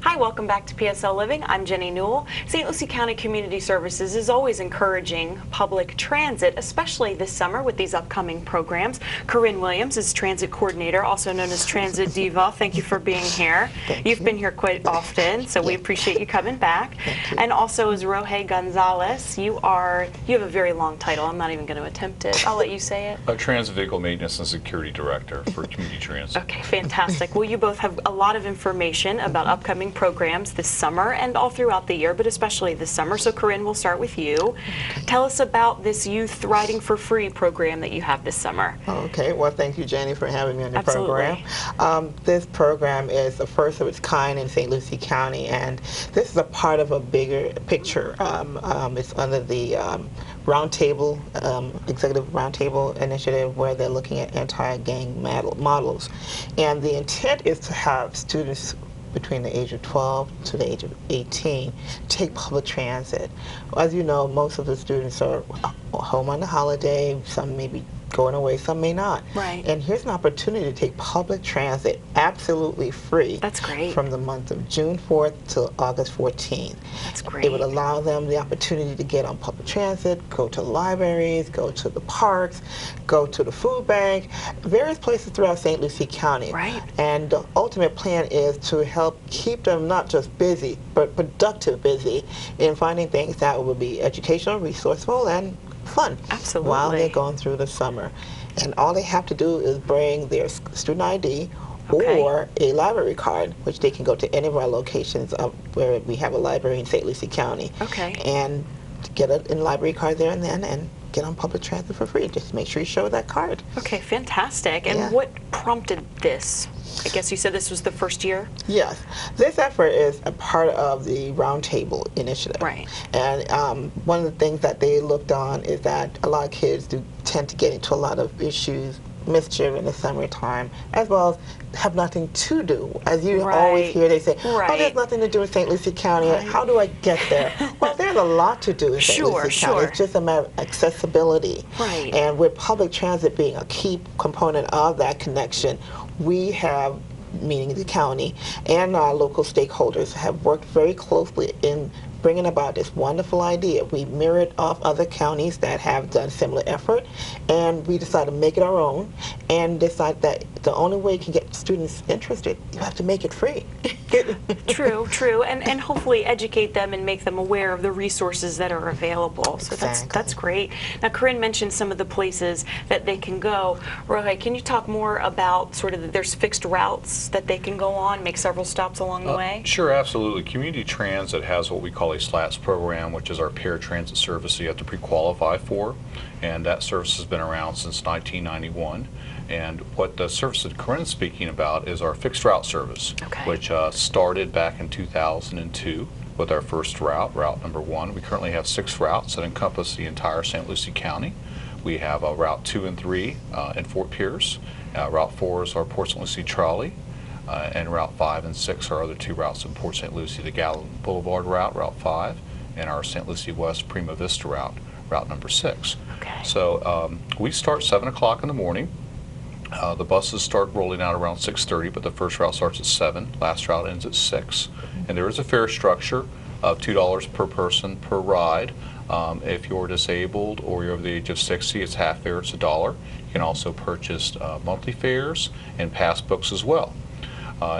Hi, welcome back to PSL Living. I'm Jenny Newell. St. Lucie County Community Services is always encouraging public transit, especially this summer with these upcoming programs. Corinne Williams is Transit Coordinator, also known as Transit Diva. Thank you for being here. You've been here quite often, so we appreciate you coming back. And also is Roge Gonzalez. You have a very long title. I'm not even going to attempt it. I'll let you say it. A Transit Vehicle Maintenance and Security Director for Community Transit. Okay, fantastic. Well, you both have a lot of information about upcoming programs this summer and all throughout the year, but especially this summer. So Corinne, we'll start with you. Tell us about this Youth Riding for Free program that you have this summer. Okay, well, thank you, Jenny, for having me on the Absolutely. program. This program is the first of its kind in St. Lucie County, and this is a part of a bigger picture. It's under the Roundtable, Executive Roundtable Initiative, where they're looking at anti-gang models. And the intent is to have students between the age of 12 to the age of 18 take public transit. As you know, most of the students are home on the holiday. Some may be going away, some may not. Right. And here's an opportunity to take public transit absolutely free. That's great. From the month of June 4th to August 14th. That's great. It would allow them the opportunity to get on public transit, go to libraries, go to the parks, go to the food bank, various places throughout St. Lucie County. Right. And the ultimate plan is to help keep them not just busy, but productive busy in finding things that will be educational, resourceful, and fun. Absolutely. While they're going through the summer. And all they have to do is bring their student ID or a library card, which they can go to any of our locations where we have a library in St. Lucie County. Okay. And get a library card there and then and get on public transit for free. Just make sure you show that card. Okay, fantastic. And what prompted this? I guess you said this was the first year? Yes. This effort is a part of the Roundtable Initiative. Right. And one of the things that they looked on is that a lot of kids do tend to get into a lot of issues, mischief in the summertime, as well as have nothing to do. As you always hear, they say, oh, there's nothing to do in St. Lucie County. How do I get there? Well, there's a lot to do in St. Lucie County. It's just a matter of accessibility. Right. And with public transit being a key component of that connection, we have, meaning the county, and our local stakeholders have worked very closely in bringing about this wonderful idea. We mirrored off other counties that have done similar effort, and we decided to make it our own and decide that the only way you can get students interested, you have to make it free. True, and hopefully educate them and make them aware of the resources that are available. So that's great. Now, Corinne mentioned some of the places that they can go. Roge, can you talk more about sort of there's fixed routes that they can go on, make several stops along the way? Sure, absolutely. Community Transit has what we call a SLATS program, which is our paratransit service you have to pre-qualify for, and that service has been around since 1991. And what the service that Corinne's speaking about is our fixed route service, which started back in 2002 with our first route, route number 1. We currently have 6 routes that encompass the entire St. Lucie County. We have route 2 and 3 in Fort Pierce. Route 4 is our Port St. Lucie trolley. And Route 5 and 6 are other 2 routes in Port St. Lucie, the Gallatin Boulevard route, Route 5, and our St. Lucie West Prima Vista route, route number 6. Okay. So we start 7 o'clock in the morning. The buses start rolling out around 6:30, but the first route starts at 7. Last route ends at 6. And there is a fare structure of $2 per person per ride. If you're disabled or you're over the age of 60, it's half fare, it's $1. You can also purchase monthly fares and pass books as well.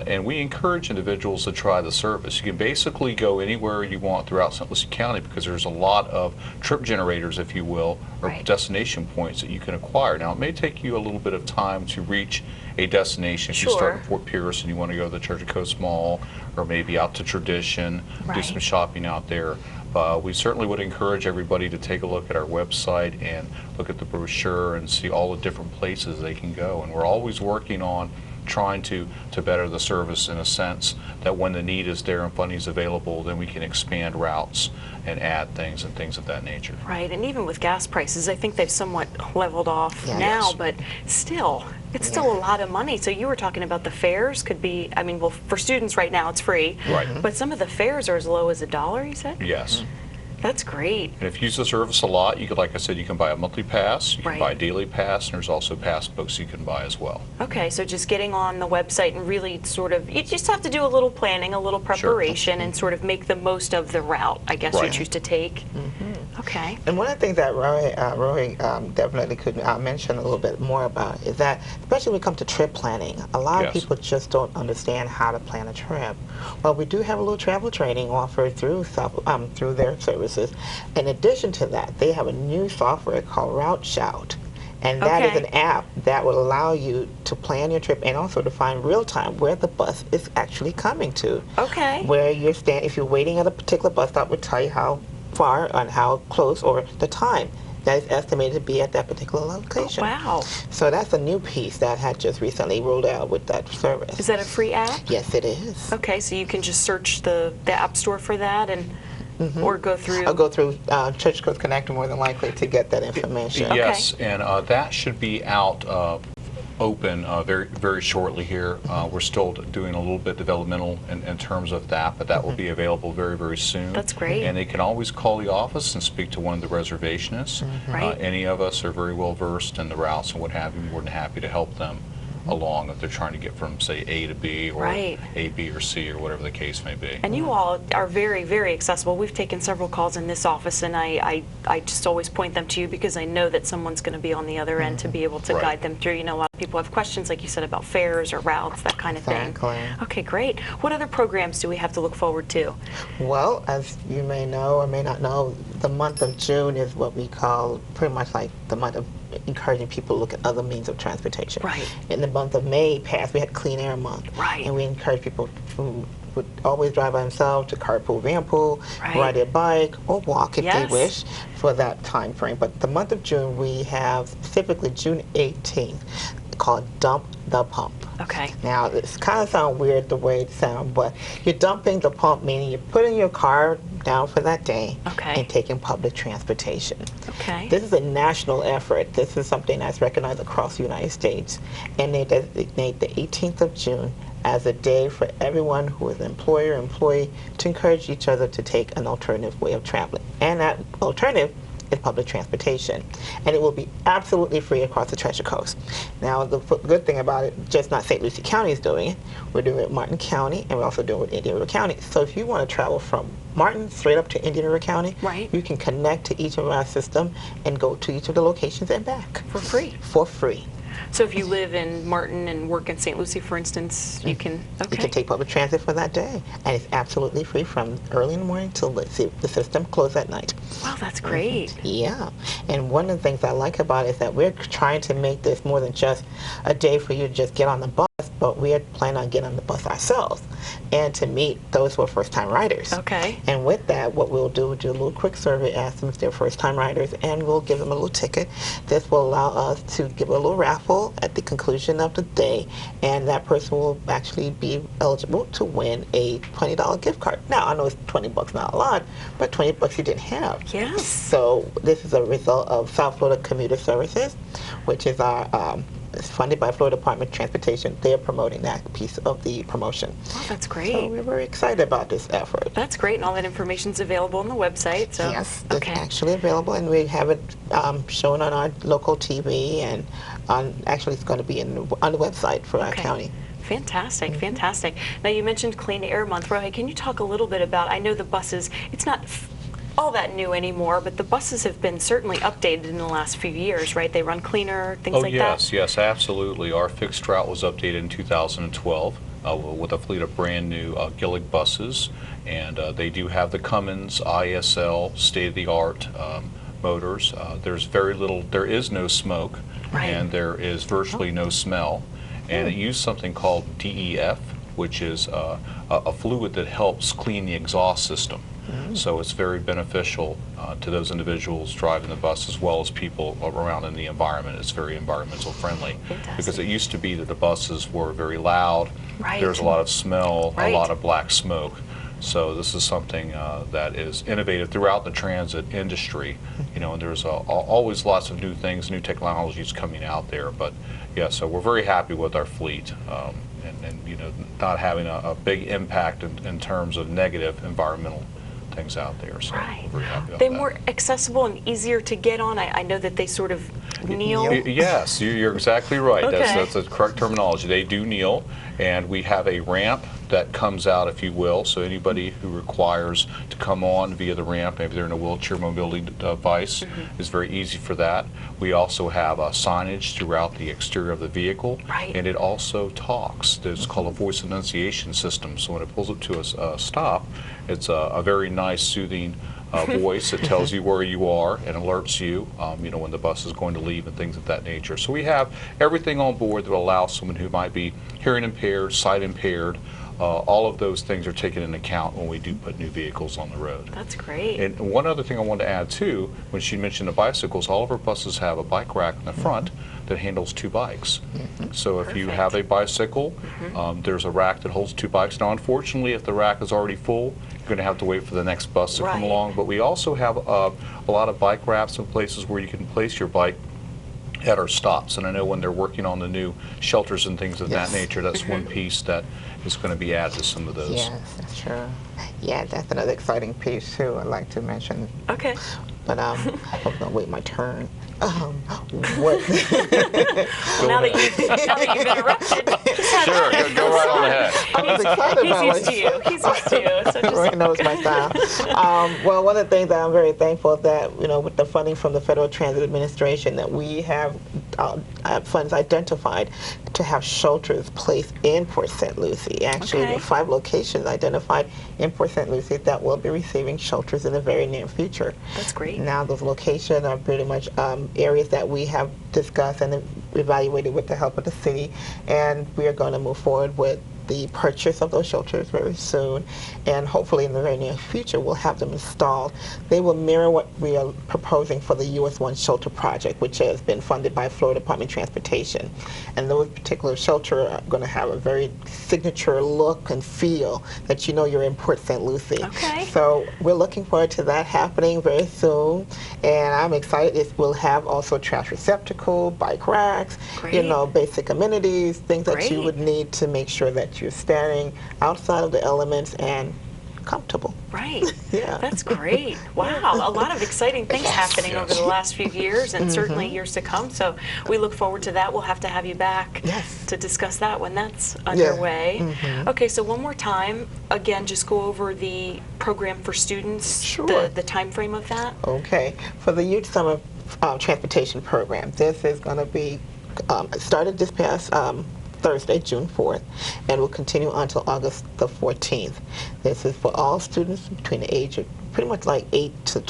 And we encourage individuals to try the service. You can basically go anywhere you want throughout St. Lucie County because there's a lot of trip generators, if you will, or destination points that you can acquire. Now, it may take you a little bit of time to reach a destination. If you start in Fort Pierce and you want to go to the Church of Coast Mall or maybe out to Tradition, do some shopping out there. We certainly would encourage everybody to take a look at our website and look at the brochure and see all the different places they can go. And we're always working on trying to better the service in a sense that when the need is there and funding is available, then we can expand routes and add things and things of that nature. Right, and even with gas prices, I think they've somewhat leveled off now, but still, it's still a lot of money. So you were talking about the fares could be, I mean, well, for students right now it's free, but some of the fares are as low as $1, you said? Yes. That's great. And if you use the service a lot, you could, like I said, you can buy a monthly pass, you can Right. buy a daily pass, and there's also pass books you can buy as well. Okay, so just getting on the website and really sort of, you just have to do a little planning, a little preparation, and sort of make the most of the route, I guess, you Right. choose to take. Okay. And one of the things that Roy definitely could mention a little bit more about is that, especially when it comes to trip planning, a lot of Yes. people just don't understand how to plan a trip. Well, we do have a little travel training offered through through their services. In addition to that, they have a new software called Route Shout. And that is Okay. an app that will allow you to plan your trip and also to find real time where the bus is actually coming to. Okay. Where you're standing, if you're waiting at a particular bus stop, it will tell you how far and how close or the time that is estimated to be at that particular location. Wow. So that's a new piece that had just recently rolled out with that service. Is that a free app? Yes, it is. Okay, so you can just search the App Store for that and or go through. I'll go through Church Coast Connect more than likely to get that information. Yes, and that should be out open very shortly here. We're still doing a little bit developmental in terms of that, but that will be available very soon. That's great. And they can always call the office and speak to one of the reservationists. Right. Any of us are very well versed in the routes and what have you. More than happy to help them along if they're trying to get from, say, A to B or Right. A, B, or C or whatever the case may be. And you all are very accessible. We've taken several calls in this office, and I just always point them to you because I know that someone's going to be on the other end to be able to Right. guide them through. You know, a lot of people have questions, like you said, about fares or routes, that kind of Exactly. thing. Okay, great. What other programs do we have to look forward to? Well, as you may know or may not know, the month of June is what we call pretty much like the month of encouraging people to look at other means of transportation. Right. In the month of May past, we had Clean Air Month. Right. And we encourage people who would always drive by themselves to carpool, vanpool, Right. ride their bike, or walk if Yes. they wish for that time frame. But the month of June, we have specifically June 18th called Dump the Pump. Okay. Now, this kind of sounds weird the way it sounds, but you're dumping the pump, meaning you're putting your car down for that day Okay. and taking public transportation. Okay. This is a national effort. This is something that's recognized across the United States, and they designate the 18th of June as a day for everyone who is an employer, employee, to encourage each other to take an alternative way of traveling. And that alternative is public transportation. And it will be absolutely free across the Treasure Coast. Now, the good thing about it, just not St. Lucie County is doing it, we're doing it with Martin County, and we're also doing it with Indian River County. So if you want to travel from Martin straight up to Indian River County, Right. you can connect to each of our system and go to each of the locations and back. For free. For free. So if you live in Martin and work in St. Lucie, for instance, you can, You okay. can take public transit for that day, and it's absolutely free from early in the morning till the system closes at night. Wow, that's great. Yeah, and one of the things I like about it is that we're trying to make this more than just a day for you to just get on the bus, but we are planning on getting on the bus ourselves and to meet those who are first-time riders. Okay. And with that, what we'll do is do a little quick survey, ask them if they're first-time riders, and we'll give them a little ticket. This will allow us to give a little raffle at the conclusion of the day, and that person will actually be eligible to win a $20 gift card. Now, I know it's $20 not a lot, but $20 you didn't have. Yes. So this is a result of South Florida Community Services, which is our it's funded by Florida Department of Transportation. They are promoting that piece of the promotion. Wow, that's So great. we're very excited about this effort. That's great, and all that information's available on the website. So Yes, okay. it's actually available, and we have it shown on our local TV, and actually it's going to be on the website for our Okay. county. Fantastic, fantastic. Now you mentioned Clean Air Month. Rohit, can you talk a little bit about, I know the buses, it's not all that new anymore, but the buses have been certainly updated in the last few years, right? They run cleaner, things like that? Yes, absolutely. Our fixed route was updated in 2012 with a fleet of brand new Gillig buses, and they do have the Cummins ISL state-of-the-art motors. There is no smoke, Right. and there is virtually no smell, and it used something called DEF, which is a fluid that helps clean the exhaust system. So it's very beneficial to those individuals driving the bus as well as people around in the environment. It's very environmental friendly. Fantastic. Because it used to be that the buses were very loud, Right. there's a lot of smell, Right. a lot of black smoke. So this is something that is innovative throughout the transit industry, and there's always lots of new things, new technologies coming out there. But yeah, so we're very happy with our fleet, and not having a big impact in terms of negative environmental things out there. So Right. we're very happy about They're that. more accessible and easier to get on. I know that they sort of kneel. Yes, you're exactly right. Okay. That's the correct terminology. They do kneel, and we have a ramp that comes out, if you will, so anybody who requires to come on via the ramp, maybe they're in a wheelchair mobility device, is very easy for that. We also have signage throughout the exterior of the vehicle, Right. and it also talks. It's called a voice enunciation system, so when it pulls up to a stop, it's a very nice, soothing voice that tells you where you are and alerts you, you know, when the bus is going to leave and things of that nature. So we have everything on board that will allow someone who might be hearing impaired, sight impaired, all of those things are taken into account when we do put new vehicles on the road. That's great. And one other thing I wanted to add too, when she mentioned the bicycles, all of our buses have a bike rack in the front that handles 2 bikes. So if you Perfect. have a bicycle, there's a rack that holds 2 bikes. Now unfortunately, if the rack is already full, you're going to have to wait for the next bus to come Right. along. But we also have a lot of bike racks and places where you can place your bike at our stops. And I know when they're working on the new shelters and things of that Yes. nature, that's one piece that is going to be added to some of those. Yes, that's true. Yeah, that's another exciting piece too. I'd like to mention, Okay. but I'm gonna wait my turn. What? Well, now that you've interrupted, Sure, go right on ahead. I was excited he's about used to you. He's used to you. So just Right, knows my style. Well, one of the things that I'm very thankful is that, you know, with the funding from the Federal Transit Administration, that we have funds identified to have shelters placed in Port St. Lucie. Actually, Okay. there are 5 locations identified in Port St. Lucie that will be receiving shelters in the very near future. That's great. Now, those locations are pretty much areas that we have discussed and evaluated with the help of the city, and we are going to move forward with the purchase of those shelters very soon, and hopefully in the very near future we'll have them installed. They will mirror what we are proposing for the US 1 shelter project, which has been funded by Florida Department of Transportation. And those particular shelters are going to have a very signature look and feel that you know you're in Port St. Lucie. Okay. So we're looking forward to that happening very soon, and I'm excited. It will have also trash receptacle, bike racks, you Great. know, basic amenities, things that you Great. would need to make sure that you're standing outside of the elements and comfortable. Right. Yeah. That's great. Wow. A lot of exciting things Yes. happening over Yes. the last few years and certainly years to come. So we look forward to that. We'll have to have you back Yes. to discuss that when that's underway. Okay, so one more time, again, just go over the program for students, Sure. the time frame of that. Okay. For the Youth Summer Transportation Program, this is going to be started this past Thursday, June 4th, and will continue until August the 14th. This is for all students between the age of pretty much like 8 to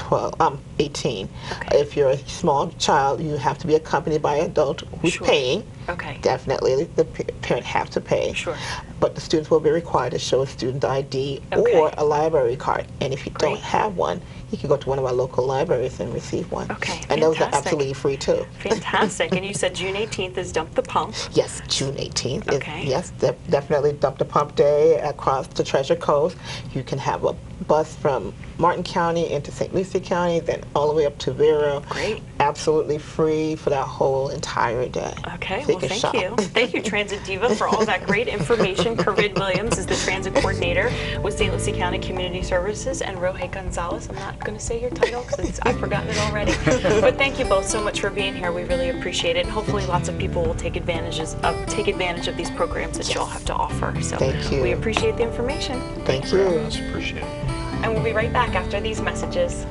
18. Okay. If you're a small child, you have to be accompanied by an adult who's Sure. paying. Okay. Definitely, the parent have to pay. Sure. But the students will be required to show a student ID Okay. or a library card. And if you Great. don't have one, you can go to one of our local libraries and receive one. Okay, And those are fantastic. absolutely free too. Fantastic. And you said June 18th is Dump the Pump. Yes, June 18th. Okay. Yes, definitely Dump the Pump Day across the Treasure Coast. You can have a bus from Martin County into St. Lucie County, then all the way up to Vero. Great. Absolutely free for that whole entire day. Okay, So well, can thank shop. you. Thank you, Transit Diva, for all that great information. Corinne Williams is the transit coordinator with St. Lucie County Community Services, and Rohey Gonzalez. I'm not going to say your title because I've forgotten it already. But thank you both so much for being here. We really appreciate it. And hopefully lots of people will take advantage of these programs that you all have to offer. So Thank you. we appreciate the information. Thank Very you. much. Appreciate it. And we'll be right back after these messages.